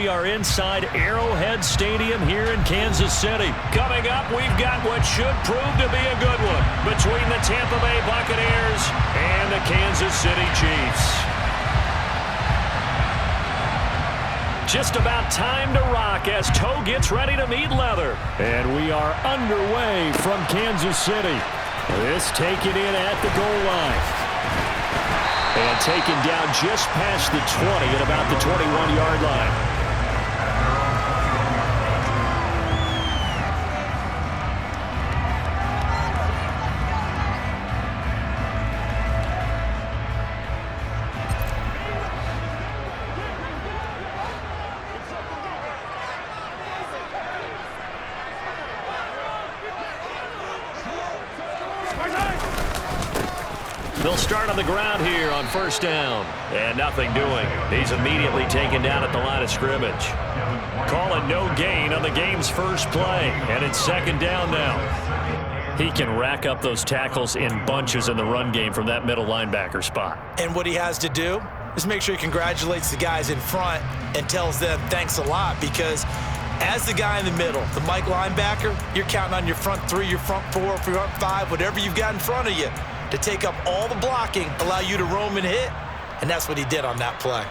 We are inside Arrowhead Stadium here in Kansas City. Coming up, we've got what should prove to be a good one between the Tampa Bay Buccaneers and the Kansas City Chiefs. Just about time to rock as toe gets ready to meet leather. And we are underway from Kansas City. This taken in at the goal line. And taken down just past the 20 at about the 21-yard line. They'll start on the ground here on first down. And nothing doing. He's immediately taken down at the line of scrimmage. Call it no gain on the game's first play. And it's second down now. He can rack up those tackles in bunches in the run game from that middle linebacker spot. And what he has to do is make sure he congratulates the guys in front and tells them thanks a lot, because as the guy in the middle, the Mike linebacker, you're counting on your front three, your front four, front five, whatever you've got in front of you, to take up all the blocking, allow you to roam and hit, and that's what he did on that play.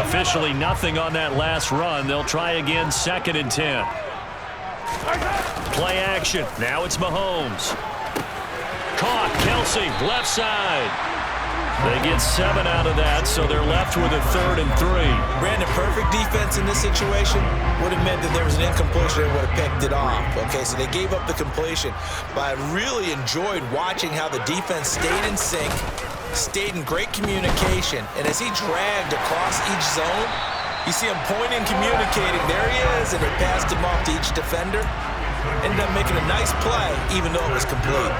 Officially nothing on that last run. They'll try again, 2nd and 10. Play action. Now it's Mahomes. Caught. Kelsey, left side. They get 7 out of that, so they're left with a 3rd and 3. Brandon, perfect defense in this situation would have meant that there was an incompletion and would have picked it off. Okay, so they gave up the completion. But I really enjoyed watching how the defense stayed in sync, stayed in great communication, and as he dragged across each zone, you see him pointing, communicating. There he is, and they passed him off to each defender. Ended up making a nice play, even though it was complete.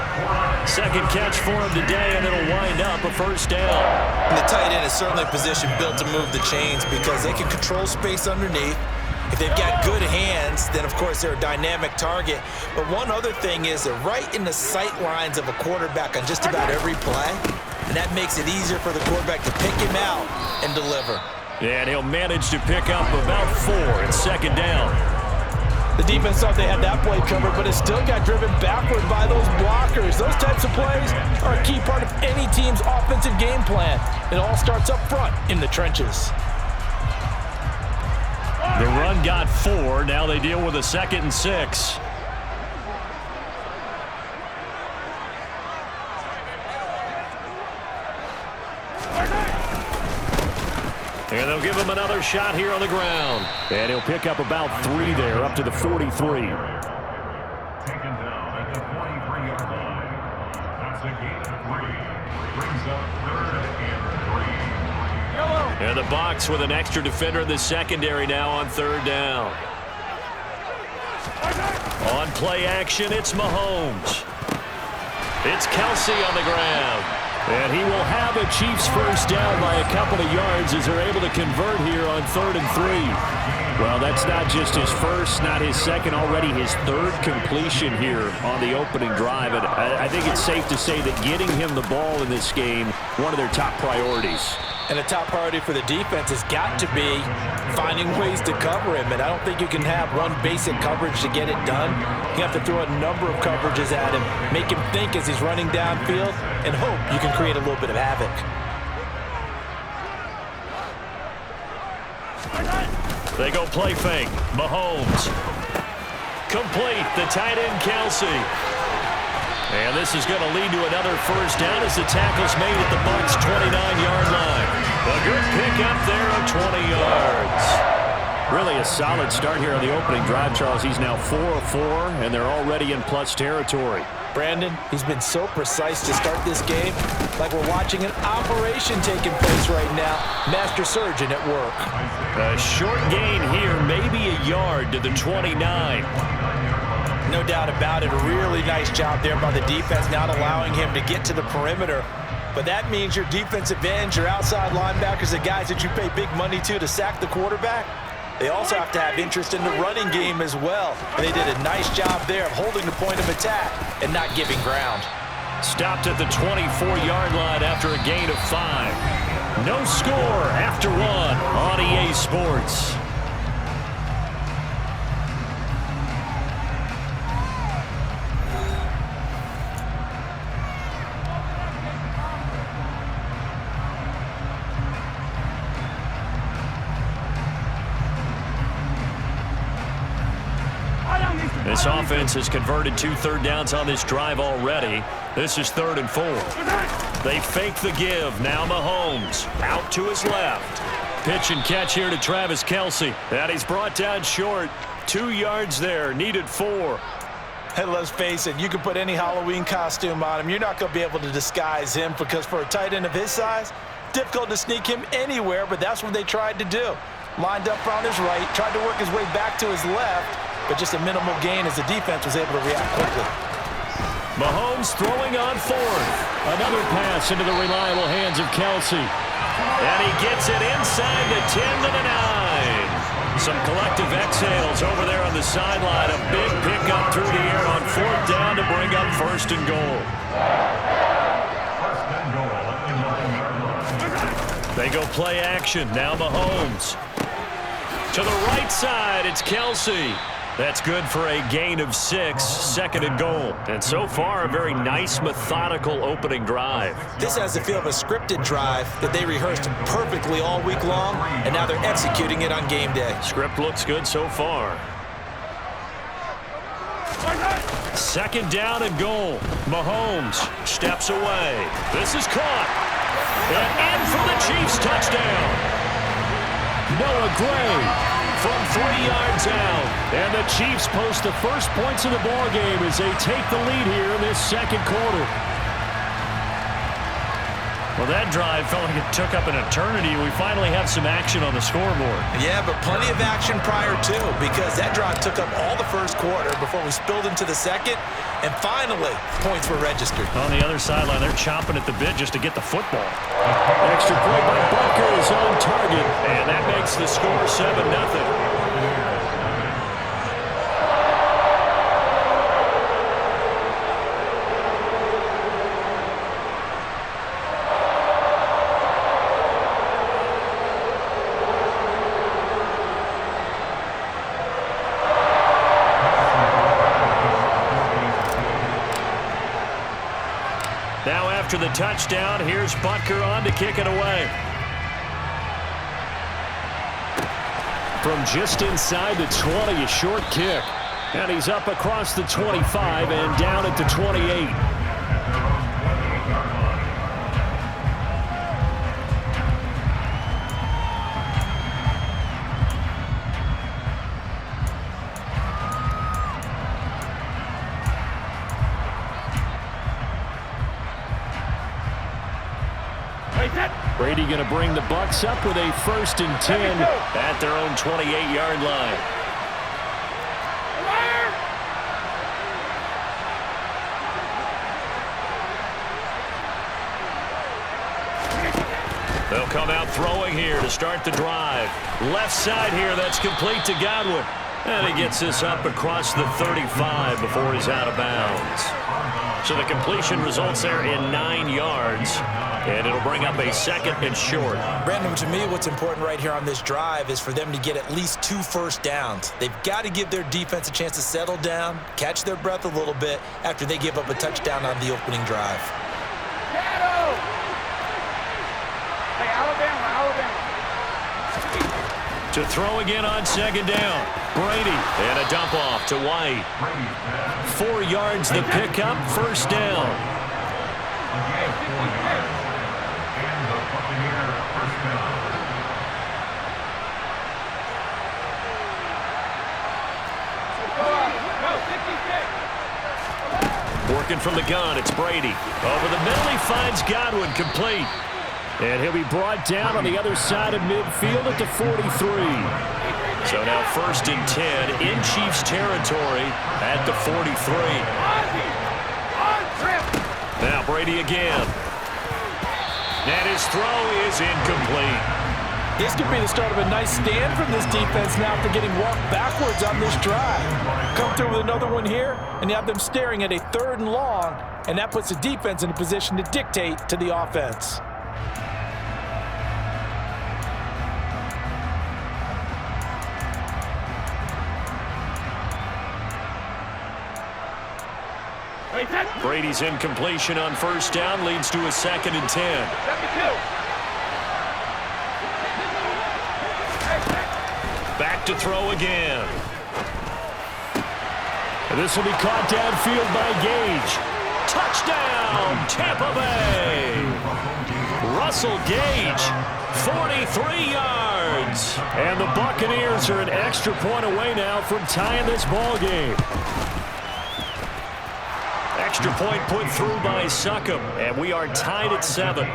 Second catch for him today, and it'll wind up a first down. And the tight end is certainly a position built to move the chains because they can control space underneath. If they've got good hands, then, of course, they're a dynamic target. But one other thing is they're right in the sight lines of a quarterback on just about every play, and that makes it easier for the quarterback to pick him out and deliver. And he'll manage to pick up about 4 in second down. The defense thought they had that play covered, but it still got driven backward by those blockers. Those types of plays are a key part of any team's offensive game plan. It all starts up front in the trenches. The run got 4. Now they deal with a 2nd and 6. And they'll give him another shot here on the ground. And he'll pick up about 3 there, up to the 43. Taken down at the 43-yard line. That's a gain of 3. Brings up 3rd and 3. And the Bucs with an extra defender in the secondary now on 3rd down. On play action, it's Mahomes. It's Kelsey on the ground. And he will have a Chiefs first down by a couple of yards as they're able to convert here on 3rd and 3. Well, that's not just his first, not his second, already his 3rd completion here on the opening drive. And I think it's safe to say that getting him the ball in this game, one of their top priorities. And the top priority for the defense has got to be finding ways to cover him. And I don't think you can have one basic coverage to get it done. You have to throw a number of coverages at him, make him think as he's running downfield, and hope you can create a little bit of havoc. They go play fake. Mahomes. Complete. The tight end, Kelsey. And this is going to lead to another first down as the tackle's made at the Bucs' 29-yard line. A good pick up there of 20 yards. Really a solid start here on the opening drive, Charles. He's now 4 of 4, and they're already in plus territory. Brandon, he's been so precise to start this game, like we're watching an operation taking place right now. Master surgeon at work. A short gain here, maybe a yard to the 29. No doubt about it. A really nice job there by the defense, not allowing him to get to the perimeter. But that means your defensive ends, your outside linebackers, the guys that you pay big money to sack the quarterback, they also have to have interest in the running game as well. And they did a nice job there of holding the point of attack and not giving ground. Stopped at the 24-yard line after a gain of 5. No score after one on EA Sports. This offense has converted 2 third downs on this drive already. This is 3rd and 4. They fake the give. Now Mahomes out to his left. Pitch and catch here to Travis Kelce. And he's brought down short. 2 yards there. Needed 4. Hey, let's face it. You can put any Halloween costume on him. You're not going to be able to disguise him because for a tight end of his size, difficult to sneak him anywhere, but that's what they tried to do. Lined up on his right, tried to work his way back to his left, but just a minimal gain as the defense was able to react quickly. Mahomes throwing on 4th. Another pass into the reliable hands of Kelce. And he gets it inside the 10 to the 9. Some collective exhales over there on the sideline. A big pickup through the air on 4th down to bring up 1st and goal. They go play action. Now Mahomes. To the right side, it's Kelce. That's good for a gain of 6, 2nd and goal. And so far, a very nice, methodical opening drive. This has the feel of a scripted drive that they rehearsed perfectly all week long, and now they're executing it on game day. Script looks good so far. 2nd down and goal. Mahomes steps away. This is caught. And in for the Chiefs touchdown. Noah Gray from 3 yards out. And the Chiefs post the first points of the ball game as they take the lead here in this 2nd quarter. Well, that drive felt like it took up an eternity. We finally have some action on the scoreboard. Yeah, but plenty of action prior to, because that drive took up all the 1st quarter before we spilled into the 2nd, and finally, points were registered. On the other sideline, they're chomping at the bit just to get the football. Extra point by Butker is on target, and that makes the score 7-0. Now after the touchdown, here's Butker on to kick it away. From just inside the 20, a short kick. And he's up across the 25 and down at the 28. Brady going to bring the Bucs up with a 1st and 10 at their own 28-yard line. They'll come out throwing here to start the drive. Left side here, that's complete to Godwin. And he gets this up across the 35 before he's out of bounds. So the completion results there in 9 yards. And it'll bring up a 2nd and short. Brandon, to me, what's important right here on this drive is for them to get at least 2 first downs. They've got to give their defense a chance to settle down, catch their breath a little bit after they give up a touchdown on the opening drive. To throw again on 2nd down. Brady and a dump off to White. 4 yards the pickup, 1st down. Working from the gun, it's Brady. Over the middle, he finds Godwin complete. And he'll be brought down on the other side of midfield at the 43. So now 1st and 10 in Chiefs territory at the 43. Now Brady again. And his throw is incomplete. This could be the start of a nice stand from this defense now after getting walked backwards on this drive. Come through with another one here, and you have them staring at a 3rd and long, and that puts the defense in a position to dictate to the offense. Brady's incompletion on first down leads to a 2nd and 10. Back to throw again. And this will be caught downfield by Gage. Touchdown, Tampa Bay. Russell Gage, 43 yards. And the Buccaneers are an extra point away now from tying this ball game. Extra point put through by Succop, and we are tied at 7.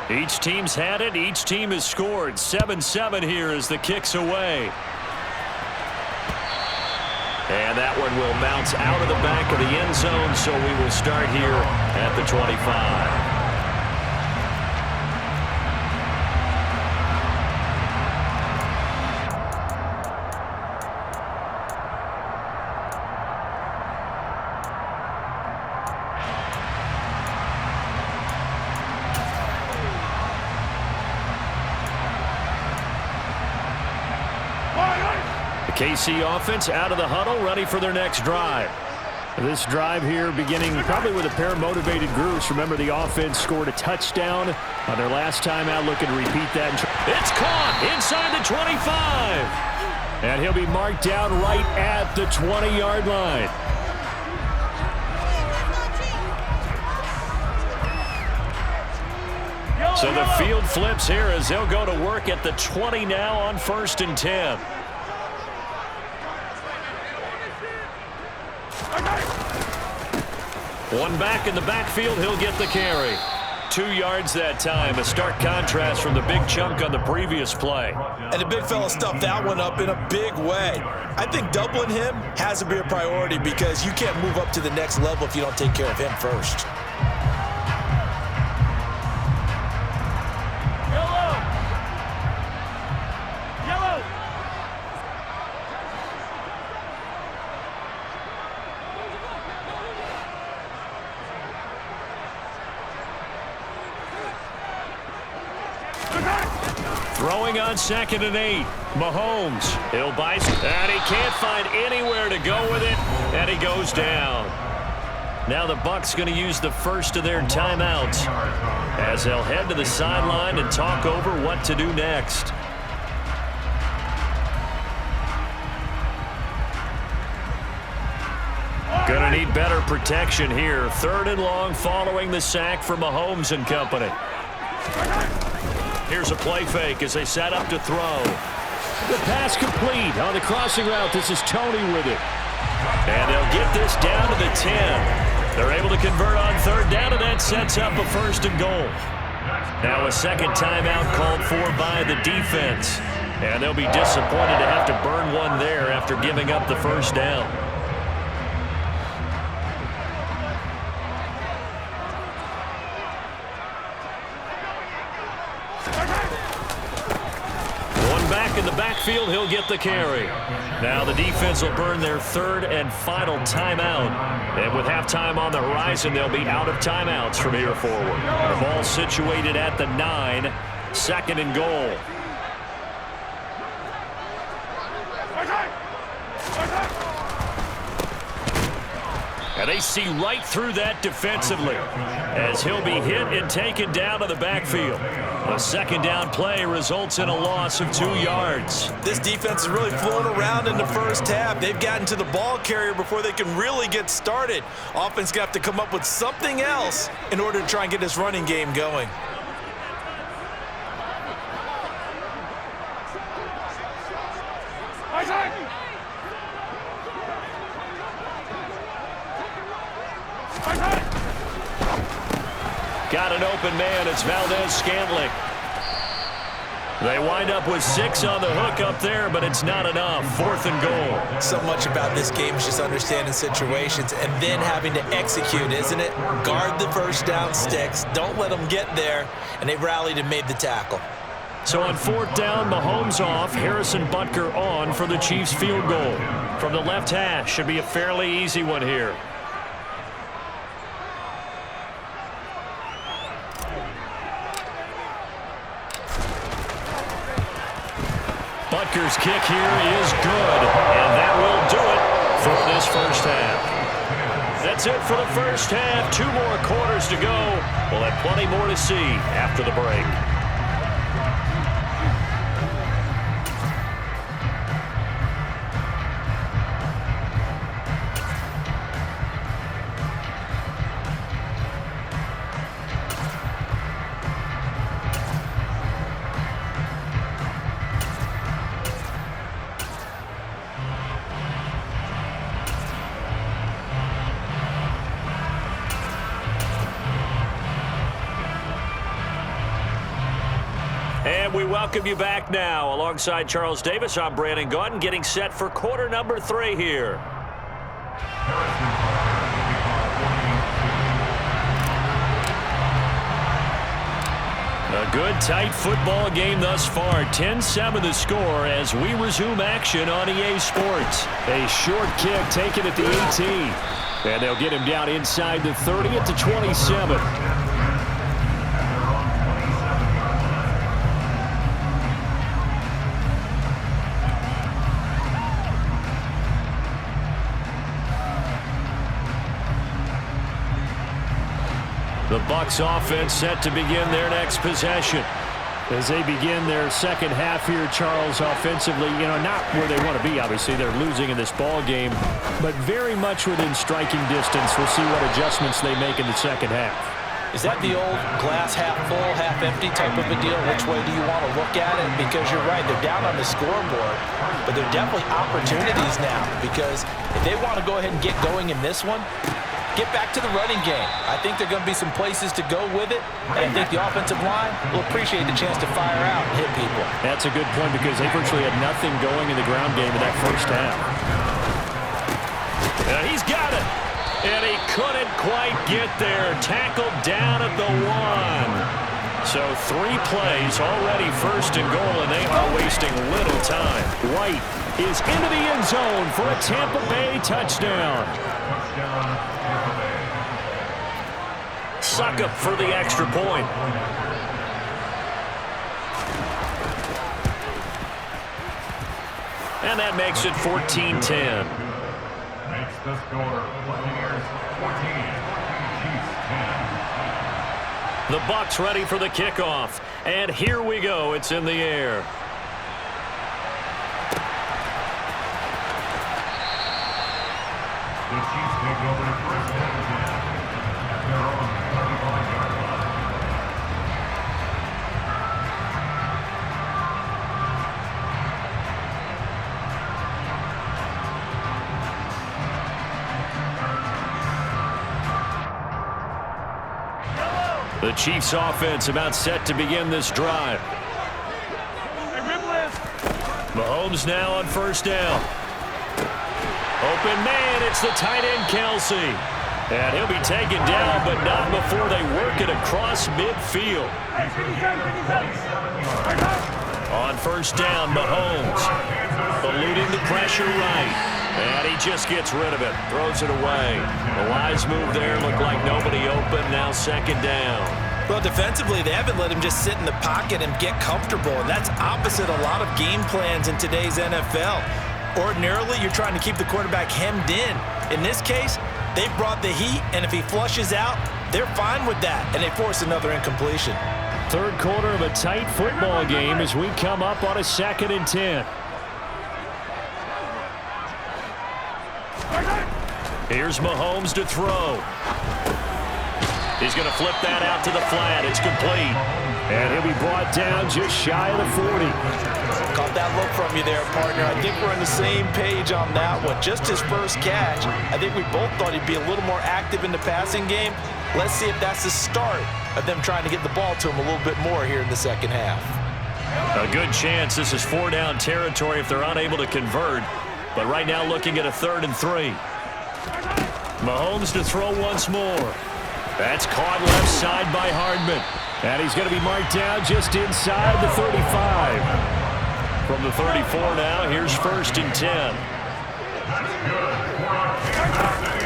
Each team's had it. Each team has scored. 7-7 here as the kick's away. And that one will bounce out of the back of the end zone, so we will start here at the 25. KC offense out of the huddle, ready for their next drive. This drive here beginning probably with a pair of motivated groups. Remember, the offense scored a touchdown on their last time out, looking to repeat that. It's caught inside the 25. And he'll be marked down right at the 20-yard line. So the field flips here as they'll go to work at the 20 now on 1st and 10. One back in the backfield, he'll get the carry. 2 yards that time, a stark contrast from the big chunk on the previous play. And the big fella stuffed that one up in a big way. I think doubling him has to be a priority because you can't move up to the next level if you don't take care of him first. Throwing on 2nd and 8. Mahomes. He'll buy, and he can't find anywhere to go with it, and he goes down. Now the Bucs going to use the first of their timeouts as they'll head to the sideline and talk over what to do next. Going to need better protection here. 3rd and long following the sack for Mahomes and company. Here's a play fake as they set up to throw. The pass complete on the crossing route. This is Tony with it. And they'll get this down to the 10. They're able to convert on 3rd down, and that sets up a 1st and goal. Now a 2nd timeout called for by the defense. And they'll be disappointed to have to burn one there after giving up the 1st down. In the backfield, he'll get the carry. Now the defense will burn their 3rd and final timeout. And with halftime on the horizon, they'll be out of timeouts from here forward. The ball situated at the 9, 2nd and goal. And they see right through that defensively as he'll be hit and taken down to the backfield. A 2nd down play results in a loss of 2 yards. This defense is really flown around in the first half. They've gotten to the ball carrier before they can really get started. Offense got to come up with something else in order to try and get this running game going. Got an open man. It's Valdez-Scantling. They wind up with 6 on the hook up there, but it's not enough. 4th and goal. So much about this game is just understanding situations and then having to execute, isn't it? Guard the first down sticks. Don't let them get there. And they rallied and made the tackle. So on 4th down, Mahomes off. Harrison Butker on for the Chiefs field goal. From the left hash, should be a fairly easy one here. Butker's kick here is good, and that will do it for this first half. That's it for the first half. 2 more quarters to go. We'll have plenty more to see after the break. And we welcome you back now. Alongside Charles Davis, I'm Brandon Gaudin, getting set for quarter number 3 here. A good, tight football game thus far. 10-7 the score as we resume action on EA Sports. A short kick taken at the 18. And they'll get him down inside the 30 at the 27. The Bucs offense set to begin their next possession. As they begin their second half here, Charles, offensively, not where they want to be, obviously. They're losing in this ball game, but very much within striking distance. We'll see what adjustments they make in the second half. Is that the old glass half full, half empty type of a deal? Which way do you want to look at it? Because you're right, they're down on the scoreboard, but there are definitely opportunities now because if they want to go ahead and get going in this one, get back to the running game. I think there are going to be some places to go with it, and I think the offensive line will appreciate the chance to fire out and hit people. That's a good point because they virtually had nothing going in the ground game in that first half. He's got it, and he couldn't quite get there. Tackled down at the 1. So 3 plays already first and goal, and they are wasting little time. White is into the end zone for a Tampa Bay touchdown. Suck up for the extra point. And that makes it 14-10. Makes the score Buccaneers 14, Chiefs 10. The Bucs ready for the kickoff. And here we go. It's in the air. The Chiefs take over the first and 10 at their own 25-yard line. The Chiefs offense about set to begin this drive. Mahomes now on first down. Open man, it's the tight end Kelce. And he'll be taken down, but not before they work it across midfield. On first down, Mahomes eluding the pressure right. And he just gets rid of it, throws it away. A wise move there, looked like nobody open, now second down. Well, defensively, they haven't let him just sit in the pocket and get comfortable, and that's opposite a lot of game plans in today's NFL. Ordinarily, you're trying to keep the quarterback hemmed in. In this case, they brought the heat, and if he flushes out, they're fine with that, and they force another incompletion. Third quarter of a tight football game as we come up on a 2nd and 10. Here's Mahomes to throw. He's going to flip that out to the flat. It's complete. And he'll be brought down just shy of the 40. Caught that look from you there, partner. I think we're on the same page on that one. Just his first catch. I think we both thought he'd be a little more active in the passing game. Let's see if that's the start of them trying to get the ball to him a little bit more here in the second half. A good chance this is 4-down territory if they're unable to convert. But right now looking at a 3rd and 3. Mahomes to throw once more. That's caught left side by Hardman. And he's going to be marked down just inside the 35. From the 34 now, here's 1st and 10.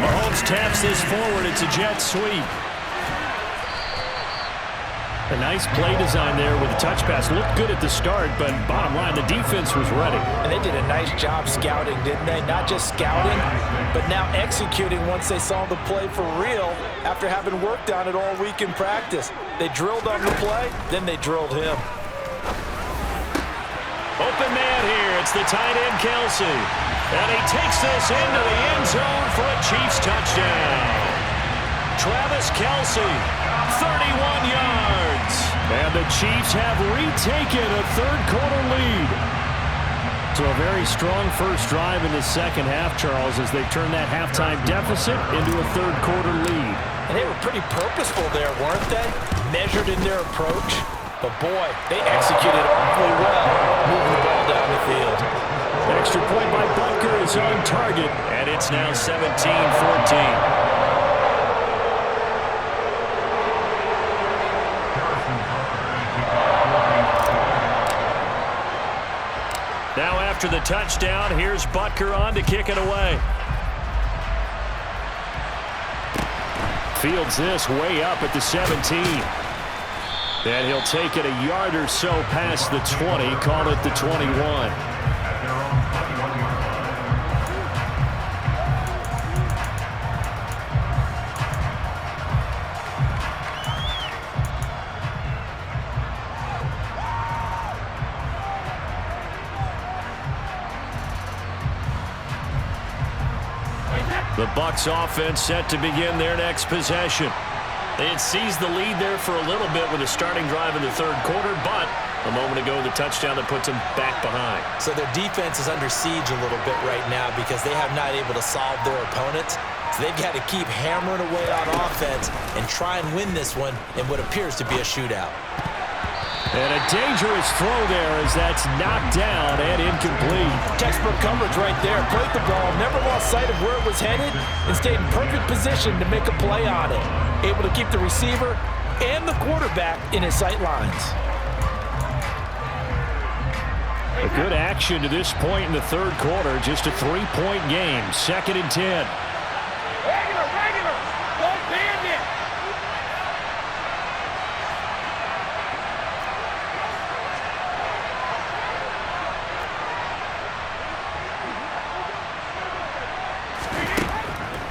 Mahomes taps this forward. It's a jet sweep. A nice play design there with a touch pass. Looked good at the start, but bottom line, the defense was ready. And they did a nice job scouting, didn't they? Not just scouting, but now executing once they saw the play for real after having worked on it all week in practice. They drilled on the play, then they drilled him. Open man here. It's the tight end, Kelsey. And he takes this into the end zone for a Chiefs touchdown. Travis Kelsey, 31 yards. And the Chiefs have retaken a 3rd-quarter lead. So a very strong first drive in the second half, Charles, as they turn that halftime deficit into a 3rd-quarter lead. And they were pretty purposeful there, weren't they? Measured in their approach. But, boy, they executed awfully well, moving the ball down the field. Extra point by Butker is on target, and it's now 17-14. Now after the touchdown, here's Butker on to kick it away. Fields this way up at the 17. And he'll take it a yard or so past the 20, call it the 21. The Bucs offense set to begin their next possession. They had seized the lead there for a little bit with a starting drive in the 3rd quarter, but a moment ago the touchdown that puts them back behind. So their defense is under siege a little bit right now because they have not able to solve their opponents. So they've got to keep hammering away on offense and try and win this one in what appears to be a shootout. And a dangerous throw there as that's knocked down and incomplete. Textbook coverage right there. Played the ball, never lost sight of where it was headed, and stayed in perfect position to make a play on it. Able to keep the receiver and the quarterback in his sight lines. A good action to this point in the 3rd quarter. Just a 3-point game. 2nd and 10. Regular. Don't bend it.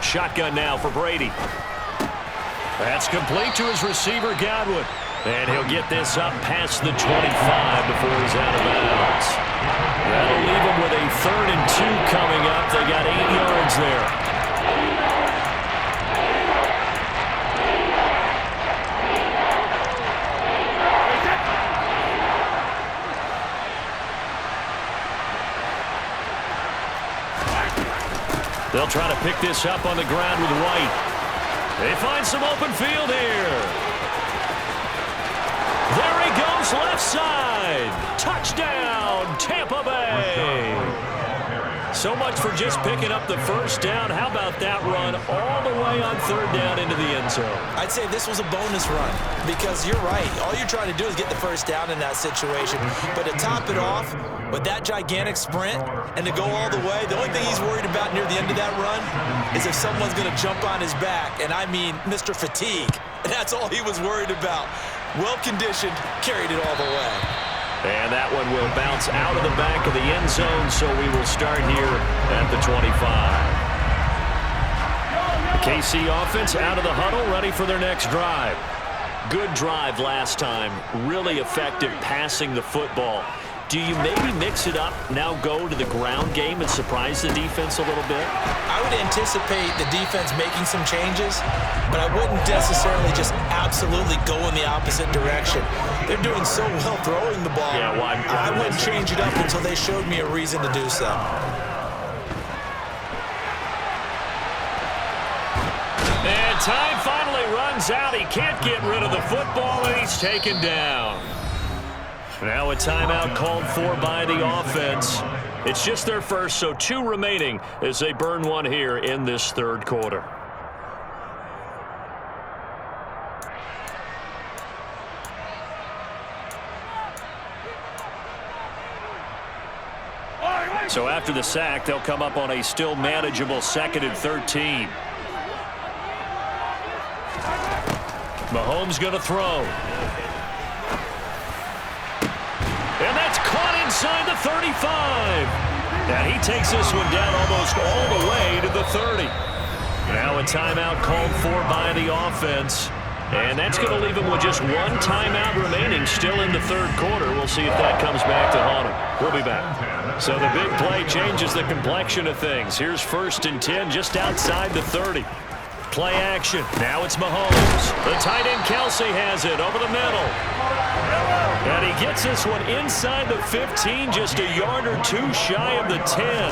Shotgun now for Brady. That's complete to his receiver, Godwin. And he'll get this up past the 25 before he's out of bounds. That'll leave him with a 3rd and 2 coming up. They got 8 yards there. They'll try to pick this up on the ground with White. They find some open field here. There he goes, left side. Touchdown, Tampa Bay. So much for just picking up the first down. How about that run all the way on 3rd down into the end zone? I'd say this was a bonus run because you're right. All you're trying to do is get the first down in that situation. But to top it off with that gigantic sprint and to go all the way, the only thing he's worried about near the end of that run is if someone's going to jump on his back. And I mean Mr. Fatigue. And that's all he was worried about. Well-conditioned, carried it all the way. And that one will bounce out of the back of the end zone, so we will start here at the 25. The KC offense out of the huddle, ready for their next drive. Good drive last time. Really effective passing the football. Do you maybe mix it up, now go to the ground game and surprise the defense a little bit? I would anticipate the defense making some changes, but I wouldn't necessarily just absolutely go in the opposite direction. They're doing so well throwing the ball. Yeah, well, I wouldn't change it up until they showed me a reason to do so. And time finally runs out. He can't get rid of the football, and he's taken down. Now a timeout called for by the offense. It's just their first, so 2 remaining as they burn one here in this third quarter. So after the sack, they'll come up on a still manageable 2nd and 13. Mahomes going to throw. And that's caught inside the 35. And he takes this one down almost all the way to the 30. Now a timeout called for by the offense. And that's going to leave him with just 1 timeout remaining still in the third quarter. We'll see if that comes back to haunt him. We'll be back. So the big play changes the complexion of things. Here's 1st and 10 just outside the 30. Play action. Now it's Mahomes. The tight end Kelsey has it over the middle. And he gets this one inside the 15, just a yard or 2 shy of the 10.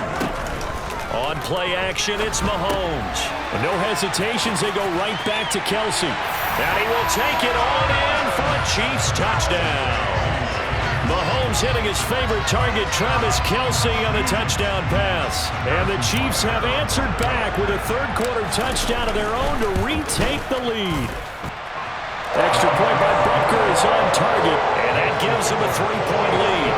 On play action, it's Mahomes. No hesitations, they go right back to Kelsey. And he will take it on in for a Chiefs touchdown. Mahomes hitting his favorite target, Travis Kelsey, on a touchdown pass. And the Chiefs have answered back with a third quarter touchdown of their own to retake the lead. Extra point by Butker is on target, and that gives them a 3-point lead.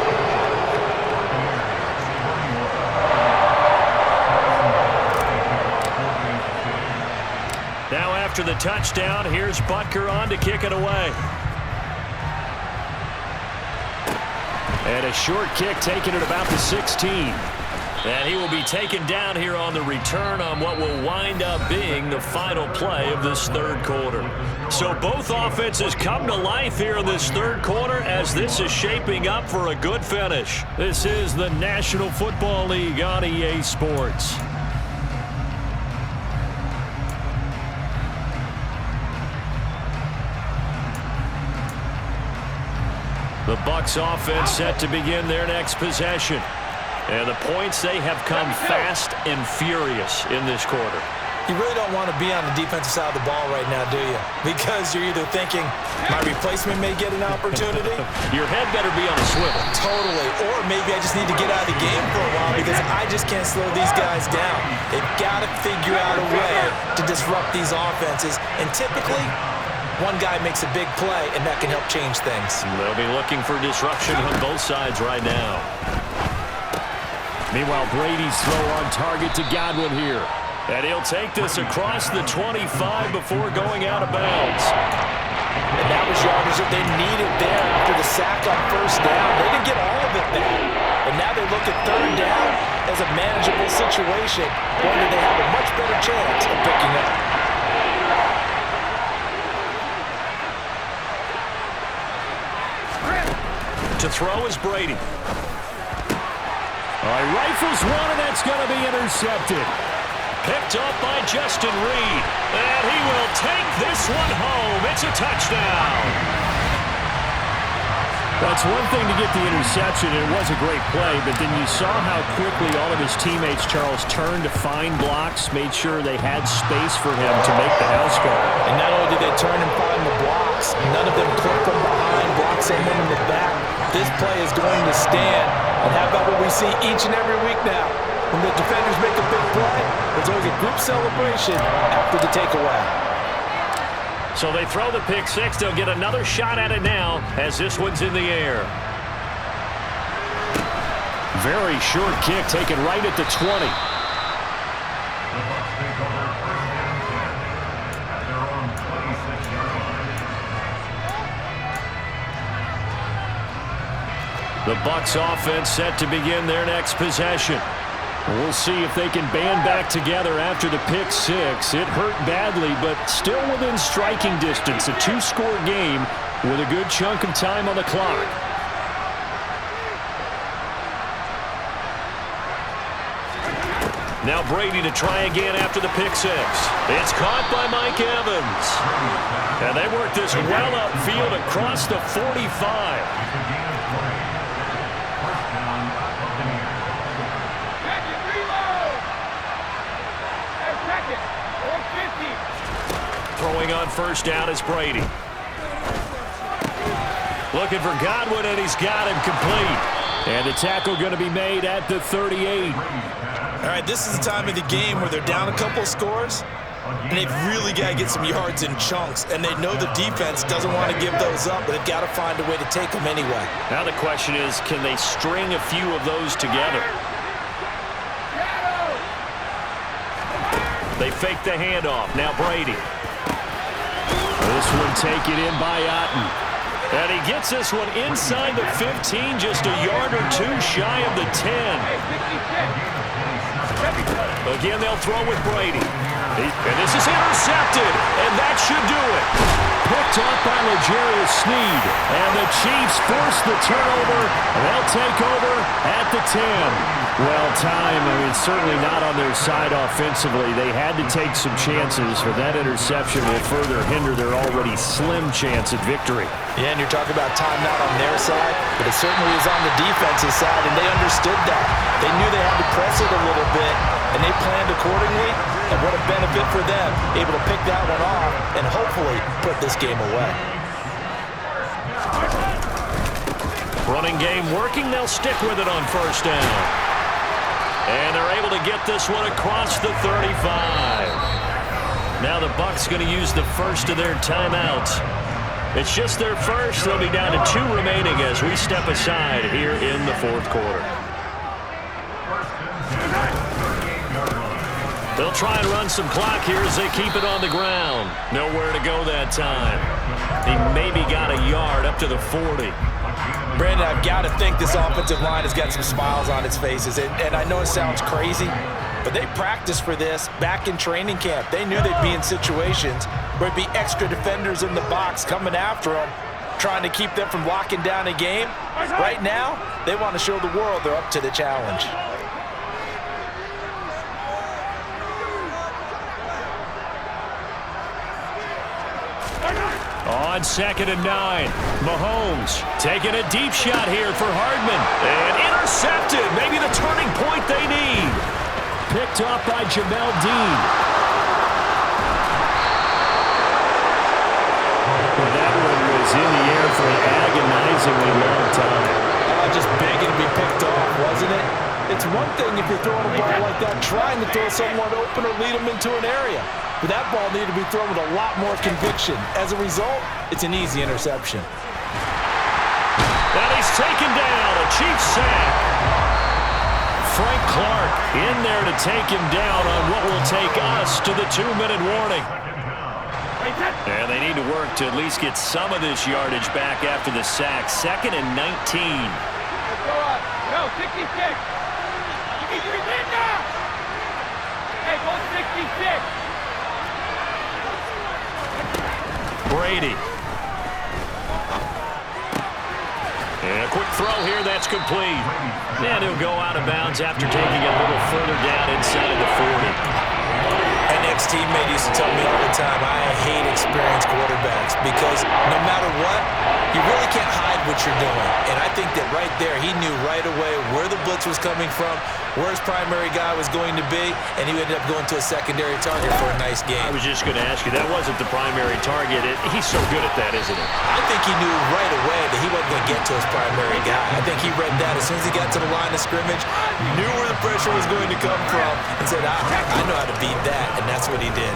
Now after the touchdown, here's Butker on to kick it away. And a short kick taken at about the 16. And he will be taken down here on the return on what will wind up being the final play of this third quarter. So both offenses come to life here in this third quarter as this is shaping up for a good finish. This is the National Football League on EA Sports. The Bucs offense set to begin their next possession. And the points, they have come fast and furious in this quarter. You really don't want to be on the defensive side of the ball right now, do you? Because you're either thinking, my replacement may get an opportunity. Your head better be on a swivel. Totally. Or maybe I just need to get out of the game for a while because I just can't slow these guys down. They've got to figure out a way to disrupt these offenses. And typically, one guy makes a big play, and that can help change things. They'll be looking for disruption on both sides right now. Meanwhile, Brady's throw on target to Godwin here. And he'll take this across the 25 before going out of bounds. And that was yardage that they needed there after the sack on 1st down. They didn't get all of it there. But now they look at 3rd down as a manageable situation, one that they have a much better chance of picking up. To throw is Brady. All right, rifles one, and that's going to be intercepted. Picked up by Justin Reed. And he will take this one home. It's a touchdown. That's one thing to get the interception, and it was a great play, but then you saw how quickly all of his teammates, Charles, turned to find blocks, made sure they had space for him to make the house call. And not only did they turn and find the blocks, none of them clip from behind, block someone in the back. This play is going to stand. And how about what we see each and every week now? When the defenders make a big play, there's always a group celebration after the takeaway. So they throw the pick six. They'll get another shot at it now as this one's in the air. Very short kick taken right at the 20. The Bucs offense set to begin their next possession. We'll see if they can band back together after the pick six. It hurt badly, but still within striking distance. A 2-score game with a good chunk of time on the clock. Now Brady to try again after the pick six. It's caught by Mike Evans. And they work this well upfield across the 45. Throwing on first down is Brady. Looking for Godwin, and he's got him complete. And the tackle going to be made at the 38. All right, this is the time of the game where they're down a couple of scores, and they've really got to get some yards in chunks, and they know the defense doesn't want to give those up, but they've got to find a way to take them anyway. Now the question is, can they string a few of those together? They fake the handoff. Now Brady. This one taken in by Otten. And he gets this one inside the 15, just a yard or two shy of the 10. Again, they'll throw with Brady. And this is intercepted, and that should do it. Picked up by L'Jarius Sneed. And the Chiefs force the turnover, and they'll take over at the 10. Well, time, I mean, certainly not on their side offensively. They had to take some chances, for that interception will further hinder their already slim chance at victory. Yeah, and you're talking about time not on their side, but it certainly is on the defensive side, and they understood that. They knew they had to press it a little bit, and they planned accordingly, and what a benefit for them, able to pick that one off and hopefully put this game away. Running game working, they'll stick with it on first down. And they're able to get this one across the 35. Now the Bucs going to use the first of their timeouts. It's just their first. They'll be down to 2 remaining as we step aside here in the fourth quarter. They'll try and run some clock here as they keep it on the ground. Nowhere to go that time. He maybe got a yard up to the 40. Brandon, I've got to think this offensive line has got some smiles on its faces. And I know it sounds crazy, but they practiced for this back in training camp. They knew they'd be in situations where it'd be extra defenders in the box coming after them, trying to keep them from locking down a game. Right now, they want to show the world they're up to the challenge. On 2nd and 9, Mahomes taking a deep shot here for Hardman. And intercepted, maybe the turning point they need. Picked up by Jamel Dean. Well, that one was in the air for an agonizingly long time. Just begging to be picked off, wasn't it? It's one thing if you're throwing a ball like that, trying to throw someone open or lead them into an area. But that ball needed to be thrown with a lot more conviction. As a result, it's an easy interception. And he's taken down, a Chiefs sack. Frank Clark in there to take him down on what will take us to the 2-minute warning. And they need to work to at least get some of this yardage back after the sack. 2nd and 19. Go, 66. Hey, go 66. Brady. And a quick throw here, that's complete. And he'll go out of bounds after taking it a little further down inside the 40. An ex-teammate used to tell me all the time, I hate experienced quarterbacks because no matter what, you really can't hide what you're doing. And I think that right there, he knew right away where the blitz was coming from, where his primary guy was going to be, and he ended up going to a secondary target for a nice game. I was just going to ask you, that wasn't the primary target. He's so good at that, isn't he? I think he knew right away that he wasn't going to get to his primary guy. I think he read that as soon as he got to the line of scrimmage, knew where the pressure was going to come from, and said, I know how to beat that, and that's what he did.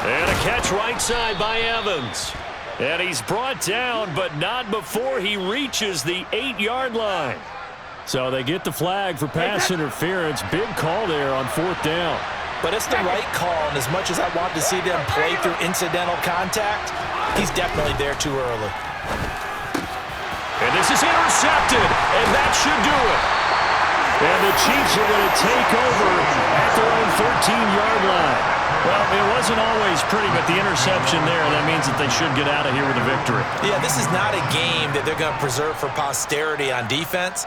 And a catch right side by Evans. And he's brought down, but not before he reaches the 8-yard line. So they get the flag for pass interference. Big call there on 4th down. But it's the right call, and as much as I want to see them play through incidental contact, he's definitely there too early. And this is intercepted, and that should do it. And the Chiefs are going to take over at their own 13-yard line. Well, it wasn't always pretty, but the interception there, that means that they should get out of here with a victory. Yeah, this is not a game that they're going to preserve for posterity on defense,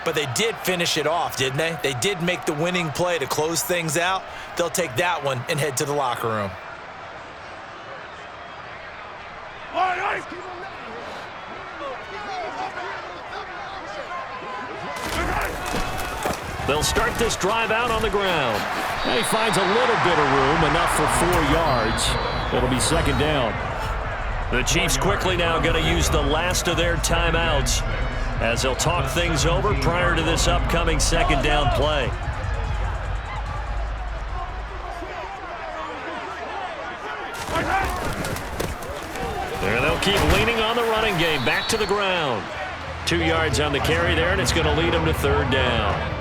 but they did finish it off, didn't they? They did make the winning play to close things out. They'll take that one and head to the locker room. They'll start this drive out on the ground. And he finds a little bit of room, enough for 4 yards. It'll be 2nd down. The Chiefs quickly now going to use the last of their timeouts as they'll talk things over prior to this upcoming second down play. And they'll keep leaning on the running game. Back to the ground. 2 yards on the carry there, and it's going to lead them to third down.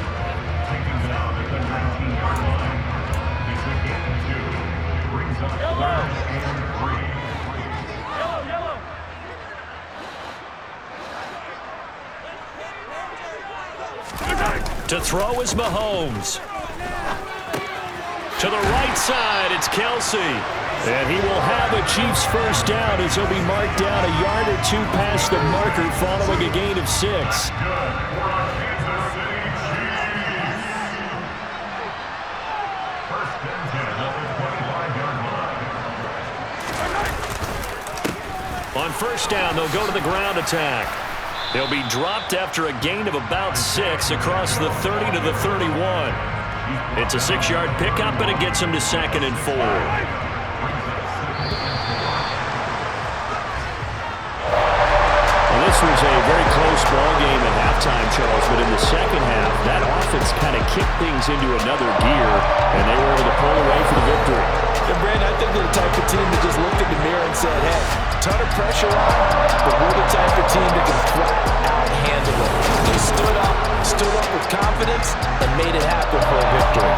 To throw is Mahomes. To the right side, it's Kelsey. And he will have a Chiefs first down as he'll be marked down a yard or two past the marker following a gain of 6. On first down, they'll go to the ground attack. They'll be dropped after a gain of about 6 across the 30 to the 31. It's a 6-yard pickup, and it gets them to 2nd and 4. Well, this was a very close ball game at halftime, Charles, but in the second half, that offense kind of kicked things into another gear, and they were able to pull away for the victory. And Brandon, I think they're the type of team that just looked in the mirror and said, hey, ton of pressure on, but we're the type of team that can flat out handle it. They stood up with confidence, and made it happen for a victory.